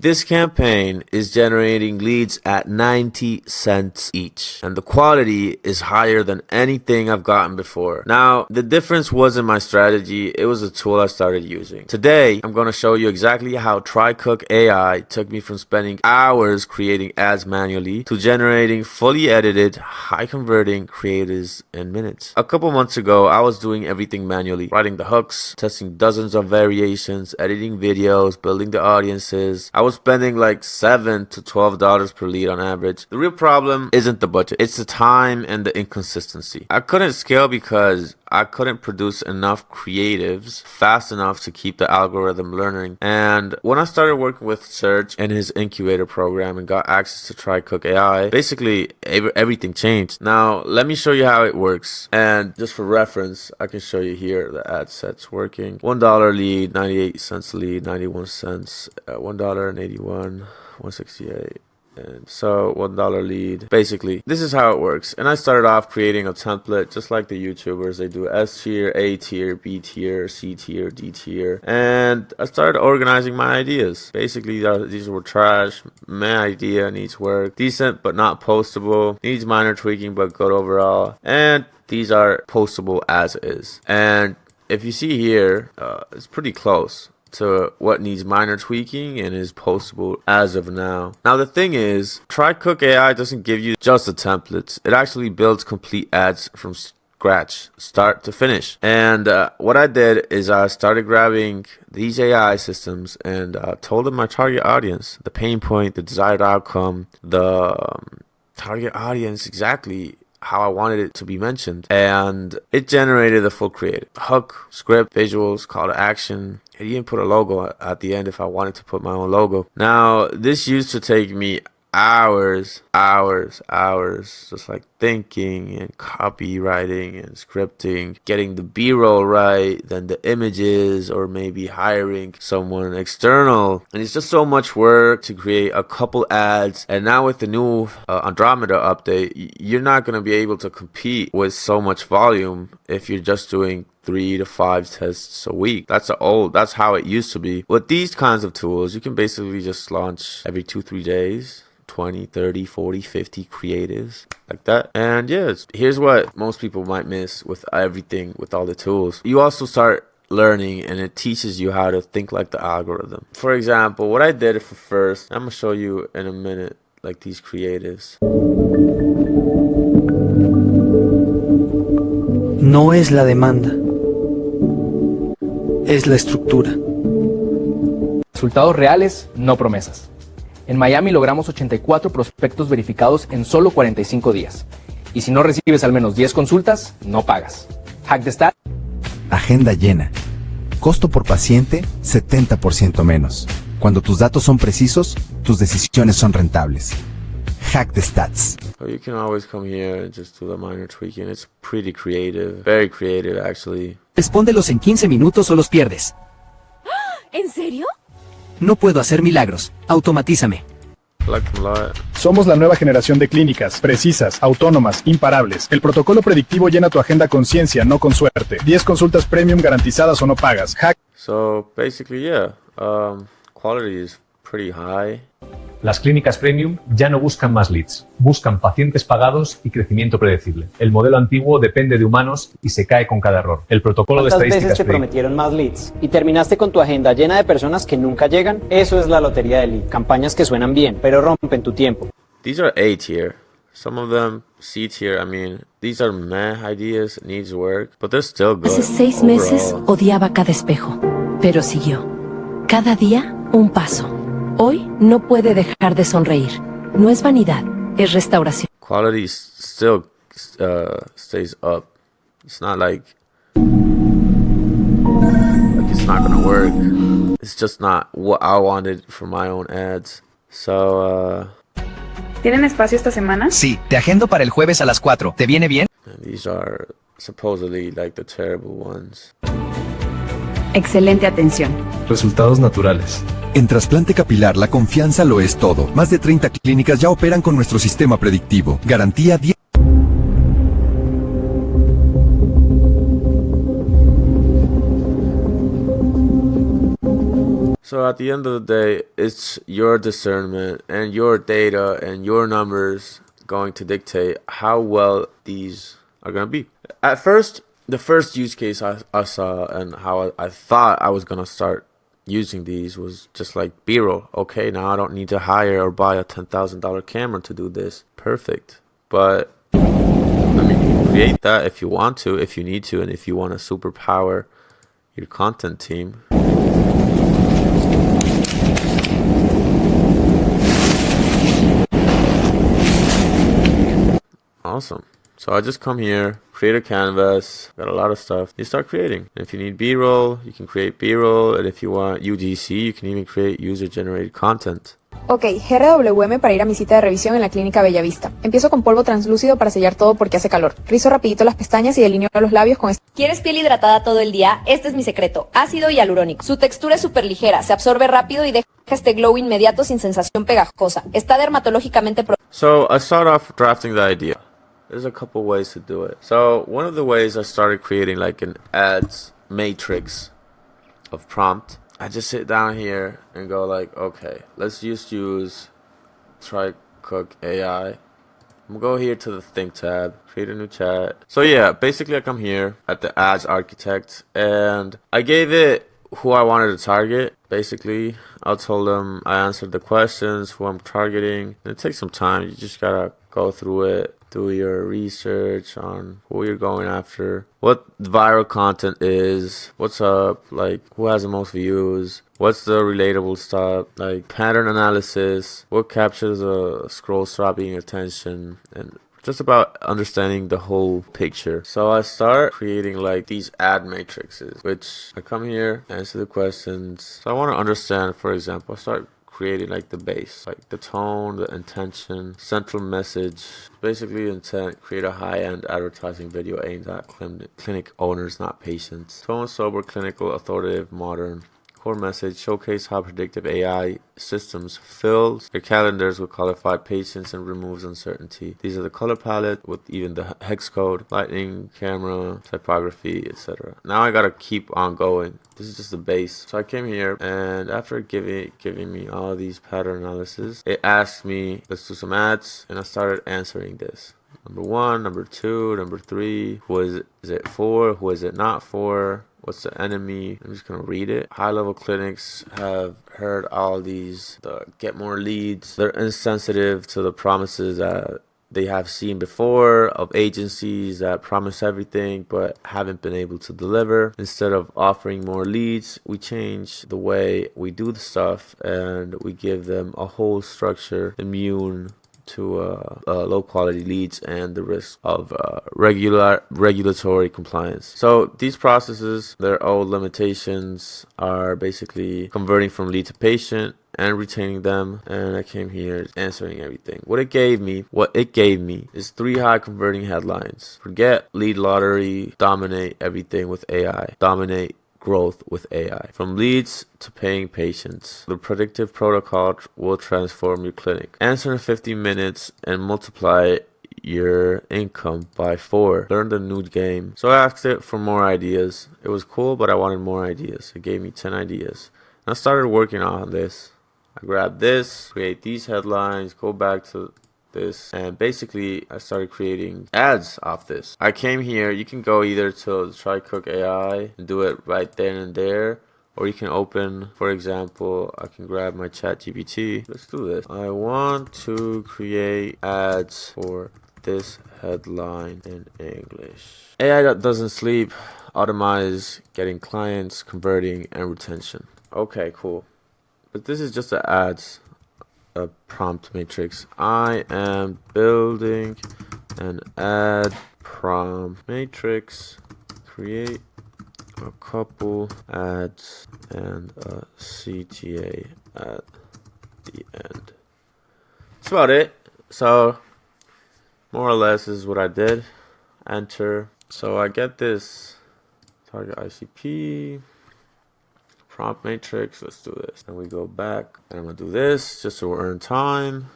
This campaign is generating leads at 90 cents each, and the quality is higher than anything I've gotten before. Now, the difference wasn't my strategy, it was a tool I started using. Today, I'm going to show you exactly how TryCook AI took me from spending hours creating ads manually to generating fully edited, high converting creatives in minutes. A couple months ago, I was doing everything manually, writing the hooks, testing dozens of variations, editing videos, building the audiences. I was spending like $7 to $12 per lead on average. The real problem isn't the budget, it's the time and the inconsistency. I couldn't scale because I couldn't produce enough creatives fast enough to keep the algorithm learning. And when I started working with Serge and his incubator program and got access to TryCook AI, basically everything changed. Now, let me show you how it works. And just for reference, I can show you here the ad set's working. $1 lead, 98 cents lead, 91 cents, $1.81, 168. And so $1 lead. Basically, this is how it works. And I started off creating a template just like the YouTubers. They do S tier, A tier, B tier, C tier, D tier. And I started organizing my ideas. Basically, these were trash. My idea needs work. Decent but not postable. Needs minor tweaking but good overall. And these are postable as is. And if you see here, it's pretty close to what needs minor tweaking and is postable as of now. Now the thing is, TryCook AI doesn't give you just the templates. It actually builds complete ads from scratch, start to finish. And what I did is I started grabbing these AI systems and told them my target audience, the pain point, the desired outcome, the target audience, exactly how I wanted it to be mentioned, and it generated the full creative. Hook, script, visuals, call to action. It even put a logo at the end if I wanted to put my own logo. Now, this used to take me hours, just like thinking and copywriting and scripting, getting the B-roll right, then the images, or maybe hiring someone external. And it's just so much work to create a couple ads. And now with the new Andromeda update, you're not going to be able to compete with so much volume if you're just doing 3 to 5 tests a week. That's how it used to be. With these kinds of tools, you can basically just launch every 2-3 days. 20, 30, 40, 50 creatives like that. And yeah, here's what most people might miss with everything, with all the tools. You also start learning and it teaches you how to think like the algorithm. For example, what I did for first, I'm gonna show you in a minute, like these creatives. No es la demanda, es la estructura. Resultados reales, no promesas. En Miami logramos 84 prospectos verificados en solo 45 días. Y si no recibes al menos 10 consultas, no pagas. Hack the Stats. Agenda llena. Costo por paciente, 70% menos. Cuando tus datos son precisos, tus decisiones son rentables. Hack the Stats. So you can always come here and just do the minor tweaking. It's pretty creative. Very creative, actually. Respóndelos en 15 minutos o los pierdes. ¿En serio? No puedo hacer milagros. Automatízame. Somos la nueva generación de clínicas, precisas, autónomas, imparables. El protocolo predictivo llena tu agenda con ciencia, no con suerte. 10 consultas premium garantizadas o no pagas. So basically, yeah, quality is pretty high. Las clínicas premium ya no buscan más leads, buscan pacientes pagados y crecimiento predecible. El modelo antiguo depende de humanos y se cae con cada error. El protocolo de estadísticas veces te prometieron más leads y terminaste con tu agenda llena de personas que nunca llegan? Eso es la lotería de lead. Campañas que suenan bien, pero rompen tu tiempo. These are A tier. Some of them C tier. I mean, these are meh ideas, needs work, but they're still good. Hace 6 meses odiaba cada espejo, pero siguió. Cada día, un paso. Hoy no puede dejar de sonreír. No es vanidad, es restauración. Quality still stays up. It's not like it's not gonna work. It's just not what I wanted for my own ads. So, ¿Tienen espacio esta semana? Sí, te agendo para el jueves a las 4. ¿Te viene bien? These are supposedly like the terrible ones. Excelente atención. Resultados naturales. En trasplante capilar, la confianza lo es todo. Más de 30 clínicas ya operan con nuestro sistema predictivo. Garantía 10. So at the end of the day, it's your discernment and your data and your numbers going to dictate how well these are going to be. At first, the first use case I saw and how I thought I was going to start using these was just like B-roll. Okay, now I don't need to hire or buy a $10,000 camera to do this. Perfect. But I mean, create that if you want to, if you need to, and if you want to superpower your content team. Awesome. So I just come here, create a canvas, got a lot of stuff. You start creating. If you need B-roll, you can create B-roll. And if you want UGC, you can even create user-generated content. Ok, GRWM para ir a mi cita de revisión en la clínica Bellavista. Empiezo con polvo translúcido para sellar todo porque hace calor. Rizo rapidito las pestañas y delineo los labios con este. ¿Quieres piel hidratada todo el día? Este es mi secreto, ácido y hialurónico. Su textura es súper ligera, se absorbe rápido y deja este glow inmediato sin sensación pegajosa. Está dermatológicamente So I start off drafting the idea. There's a couple ways to do it. So one of the ways I started creating like an ads matrix of prompt. I just sit down here and go like, okay, let's just use try cook AI. I'm gonna go here to the think tab, create a new chat. So yeah, basically I come here at the ads architect and I gave it who I wanted to target. Basically, I told them I answered the questions, who I'm targeting. And it takes some time. You just gotta go through it, do your research on who you're going after, what viral content is, what's up, like who has the most views, what's the relatable stuff, like pattern analysis, what captures a scroll stopping attention, and just about understanding the whole picture. So I start creating like these ad matrices, which I come here, answer the questions. So I want to understand, for example, I start creating like the base, like the tone, the intention, central message, basically intent, create a high-end advertising video aimed at clinic owners, not patients. Tone, sober, clinical, authoritative, modern. Core message, showcase how predictive AI systems fills their calendars with qualified patients and removes uncertainty. These are the color palette with even the hex code, lighting, camera, typography, etc. Now I gotta keep on going. This is just the base. So I came here and after giving me all these pattern analysis, it asked me, let's do some ads, and I started answering this. Number 1, number 2, number 3, who is it for, who is it not for? What's the enemy? I'm just gonna read it. High-level clinics have heard all these, get more leads. They're insensitive to the promises that they have seen before of agencies that promise everything but haven't been able to deliver. Instead of offering more leads, we change the way we do the stuff and we give them a whole structure immune to low quality leads and the risk of regulatory compliance. So these processes, their own limitations are basically converting from lead to patient and retaining them. And I came here answering everything. What it gave me is 3 high converting headlines. Forget lead lottery, dominate everything with AI. Dominate growth with AI. From leads to paying patients, the predictive protocol will transform your clinic. Answer in 15 minutes and multiply your income by 4. Learn the new game. So I asked it for more ideas. It was cool, but I wanted more ideas. It gave me 10 ideas. And I started working on this. I grabbed this, create these headlines, go back to this, and basically I started creating ads off this. I came here, you can go either to try cook AI and do it right then and there, or you can open, for example, I can grab my chat GPT. Let's do this. I want to create ads for this headline in English. AI that doesn't sleep, automate getting clients, converting, and retention. Okay, cool. But this is just the ads. A prompt matrix. I am building an ad prompt matrix. Create a couple ads and a CTA at the end. That's about it. So more or less is what I did. Enter. So I get this target ICP. Prompt matrix, let's do this. And we go back, and I'm gonna do this just to earn time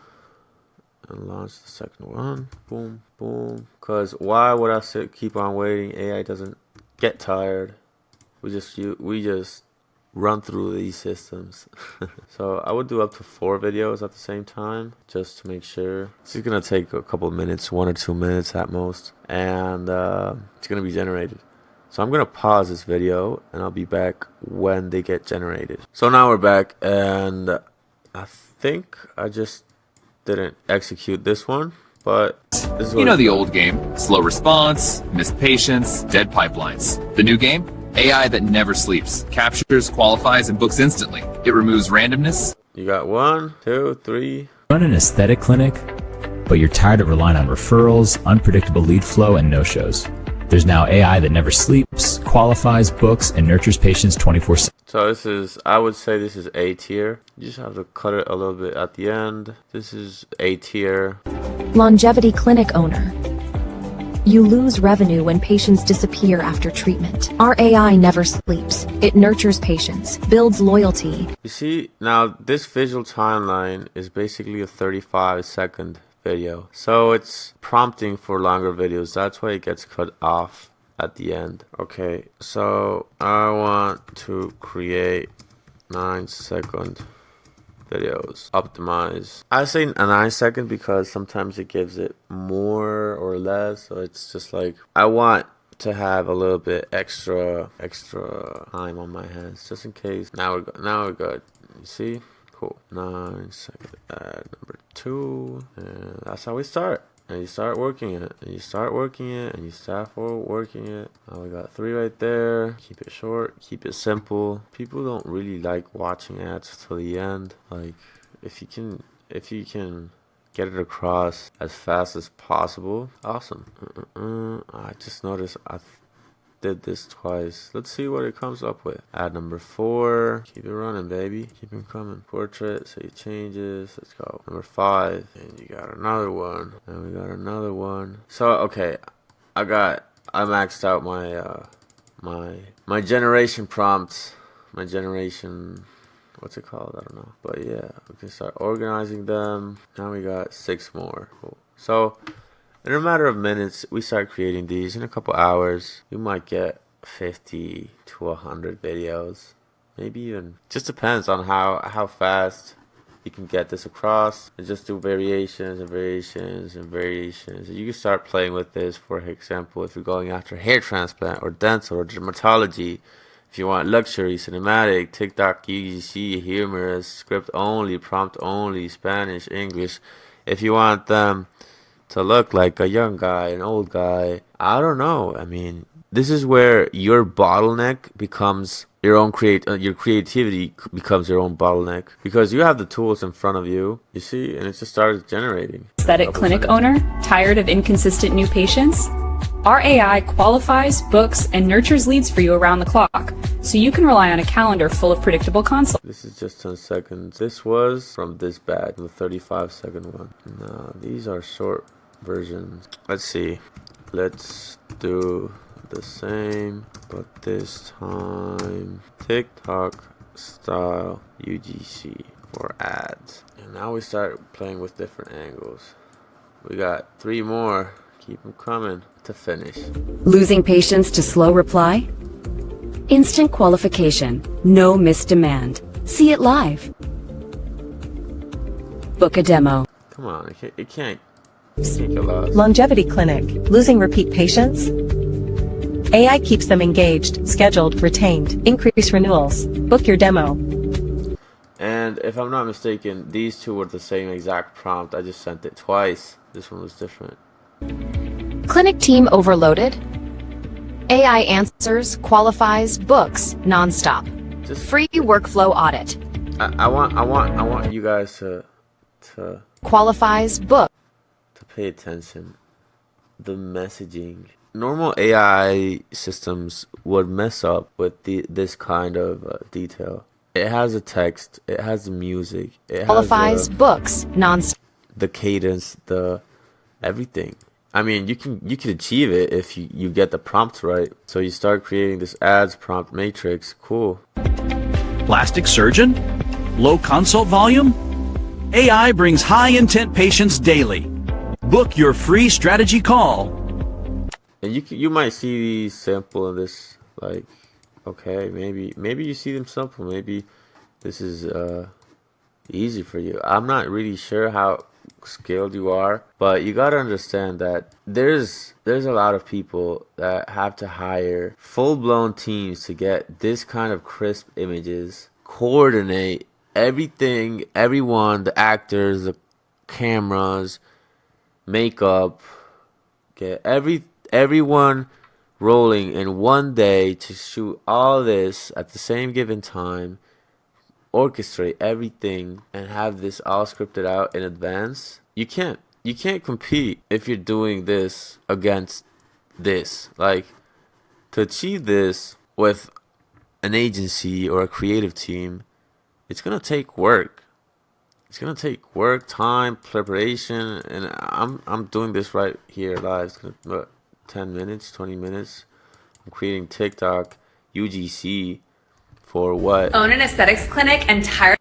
and launch the second one. Boom, boom. Because why would I keep on waiting? AI doesn't get tired. We just run through these systems. So I would do up to 4 videos at the same time, just to make sure. This is gonna take a couple of minutes, 1 or 2 minutes at most, and it's gonna be generated. So I'm gonna pause this video and I'll be back when they get generated. So now we're back, and I think I just didn't execute this one, but this is what You know the old game, slow response, missed patience, dead pipelines. The new game, AI that never sleeps, captures, qualifies, and books instantly. It removes randomness. You got 1, 2, 3. Run an aesthetic clinic, but you're tired of relying on referrals, unpredictable lead flow, and no-shows. There's now AI that never sleeps, qualifies, books, and nurtures patients 24/7. So this is, I would say this is A tier. You just have to cut it a little bit at the end. This is A tier. Longevity clinic owner. You lose revenue when patients disappear after treatment. Our AI never sleeps. It nurtures patients, builds loyalty. You see, now this visual timeline is basically a 35-second video. So it's prompting for longer videos. That's why it gets cut off at the end. Okay, so I want to create 9-second videos. Optimize. I say a 9-second because sometimes it gives it more or less. So it's just like, I want to have a little bit extra time on my hands, just in case. Now we're good. You see? Cool. 9 seconds. Add number 2, and that's how we start. And you start working it, and you start working it, and you start working it. Now we got 3 right there. Keep it short, keep it simple. People don't really like watching ads till the end. Like, if you can get it across as fast as possible, awesome. I just noticed I did this twice. Let's see what it comes up with. Add number 4. Keep it running, baby. Keep them coming. Portrait, save changes. Let's go. Number 5. And you got another one. And we got another one. So okay, I maxed out my my generation prompts. My generation, what's it called? I don't know. But yeah, we can start organizing them. Now we got 6 more. Cool. So in a matter of minutes, we start creating these. In a couple hours, we might get 50 to 100 videos. Maybe even, just depends on how fast you can get this across. And just do variations and variations and variations. You can start playing with this, for example, if you're going after hair transplant or dental or dermatology. If you want luxury, cinematic, TikTok, UGC, humorous, script only, prompt only, Spanish, English. If you want them to look like a young guy, an old guy, I don't know. I mean, this is where your bottleneck becomes your own your creativity becomes your own bottleneck, because you have the tools in front of you, you see, and it just starts generating. Aesthetic clinic owner, tired of inconsistent new patients? Our AI qualifies, books, and nurtures leads for you around the clock, so you can rely on a calendar full of predictable consults. This is just 10 seconds. This was from this batch, the 35-second one. Now, these are short versions. Let's see. Let's do the same, but this time TikTok style UGC for ads. And now we start playing with different angles. We got 3 more. Keep them coming to finish. Losing patience to slow reply? Instant qualification. No missed demand. See it live. Book a demo. Come on, it can't get lost. Longevity clinic. Losing repeat patients? AI keeps them engaged, scheduled, retained. Increase renewals. Book your demo. And if I'm not mistaken, these 2 were the same exact prompt. I just sent it twice. This one was different. Clinic team overloaded. AI answers, qualifies, books, nonstop. Just free workflow audit. I want you guys to qualifies, book. To pay attention. The messaging. Normal AI systems would mess up with this kind of detail. It has a text. It has the music. It qualifies, has books, nonstop. The cadence, the everything. I mean, you can achieve it if you get the prompts right. So you start creating this ads prompt matrix. Cool. Plastic surgeon? Low consult volume? AI brings high intent patients daily. Book your free strategy call. And you might see these sample in this like Okay, maybe you see them simple. Maybe this is easy for you. I'm not really sure how skilled you are, but you gotta understand that there's a lot of people that have to hire full-blown teams to get this kind of crisp images, coordinate everything, everyone, the actors, the cameras, makeup, get everyone rolling in one day to shoot all this at the same given time, orchestrate everything, and have this all scripted out in advance. You can't compete if you're doing this against this. Like, to achieve this with an agency or a creative team, it's gonna take work. It's gonna take work, time, preparation, and I'm doing this right here live. It's gonna 10 minutes, 20 minutes. I'm creating TikTok, UGC for what? Own an aesthetics clinic and tired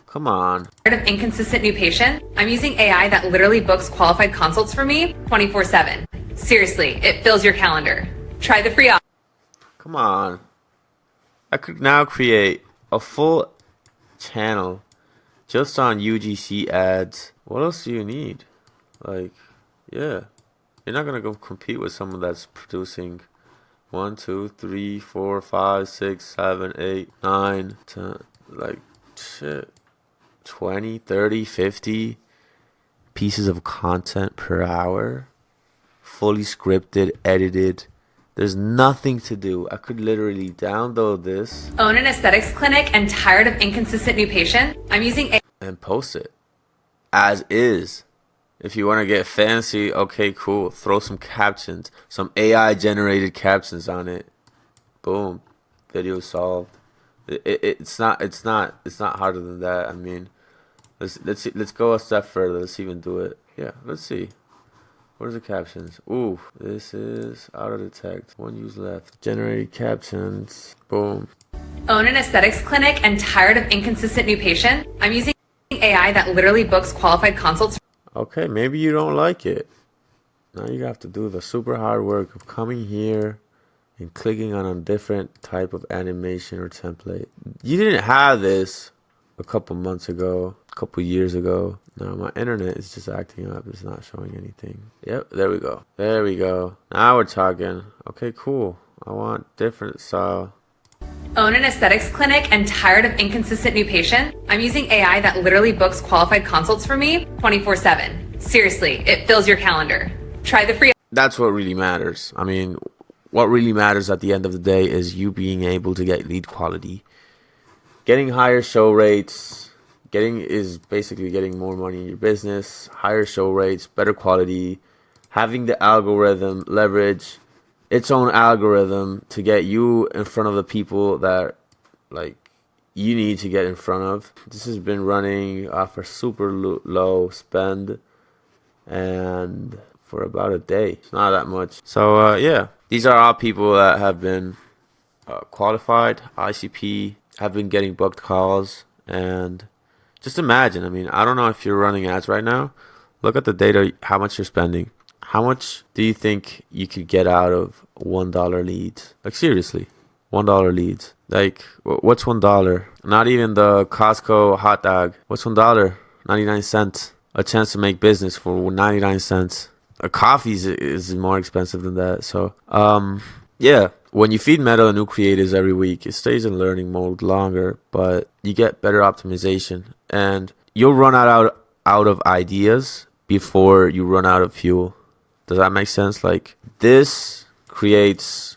Come on. of inconsistent new patient? I'm using AI that literally books qualified consults for me 24/7. Seriously, it fills your calendar. Try the free option. Come on. I could now create a full channel just on UGC ads. What else do you need? Like, yeah. You're not gonna go compete with someone that's producing 1, 2, 3, 4, 5, 6, 7, 8, 9, 10, like shit, 20, 30, 50 pieces of content per hour, fully scripted, edited. There's nothing to do. I could literally download this. Own an aesthetics clinic and tired of inconsistent new patient? I'm using AI and post it as is. If you want to get fancy, okay, cool. Throw some captions, some AI generated captions on it. Boom, video solved. It's not harder than that. I mean, let's go a step further. Let's even do it. Yeah, let's see. What are the captions? Ooh, this is auto detect. One use left. Generate captions. Boom. Own an aesthetics clinic and tired of inconsistent new patient? I'm using AI that literally books qualified consults. Okay, maybe you don't like it. Now you have to do the super hard work of coming here and clicking on a different type of animation or template. You didn't have this a couple months ago, a couple years ago. Now my internet is just acting up. It's not showing anything. Yep, there we go. There we go. Now we're talking. Okay, cool. I want different style. Own an aesthetics clinic and tired of inconsistent new patient? I'm using AI that literally books qualified consults for me 24/7. Seriously, it fills your calendar. Try the free. That's what really matters. I mean, what really matters at the end of the day is you being able to get lead quality. Getting higher show rates, is basically getting more money in your business, higher show rates, better quality, having the algorithm leverage its own algorithm to get you in front of the people that like you need to get in front of. This has been running off a super low spend and for about a day. It's not that much. So yeah, these are all people that have been qualified, ICP, have been getting booked calls. And just imagine, I mean, I don't know if you're running ads right now. Look at the data, how much you're spending. How much do you think you could get out of $1 leads? Like seriously, $1 leads. Like what's $1? Not even the Costco hot dog. What's $1? 99 cents. A chance to make business for 99 cents. A coffee is more expensive than that. So yeah, when you feed Meta new creatives every week, it stays in learning mode longer, but you get better optimization and you'll run out of ideas before you run out of fuel. Does that make sense? Like, this creates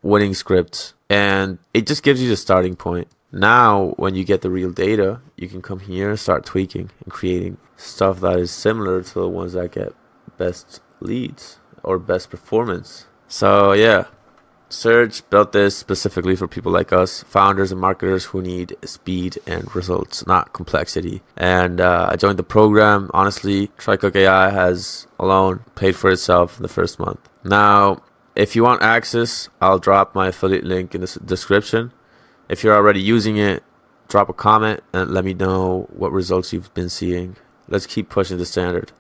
winning scripts and it just gives you the starting point. Now, when you get the real data, you can come here and start tweaking and creating stuff that is similar to the ones that get best leads or best performance. So yeah, Serge built this specifically for people like us, founders and marketers who need speed and results, not complexity. And I joined the program. Honestly, TryCook AI has alone paid for itself in the first month. Now, if you want access, I'll drop my affiliate link in the description. If you're already using it, drop a comment and let me know what results you've been seeing. Let's keep pushing the standard.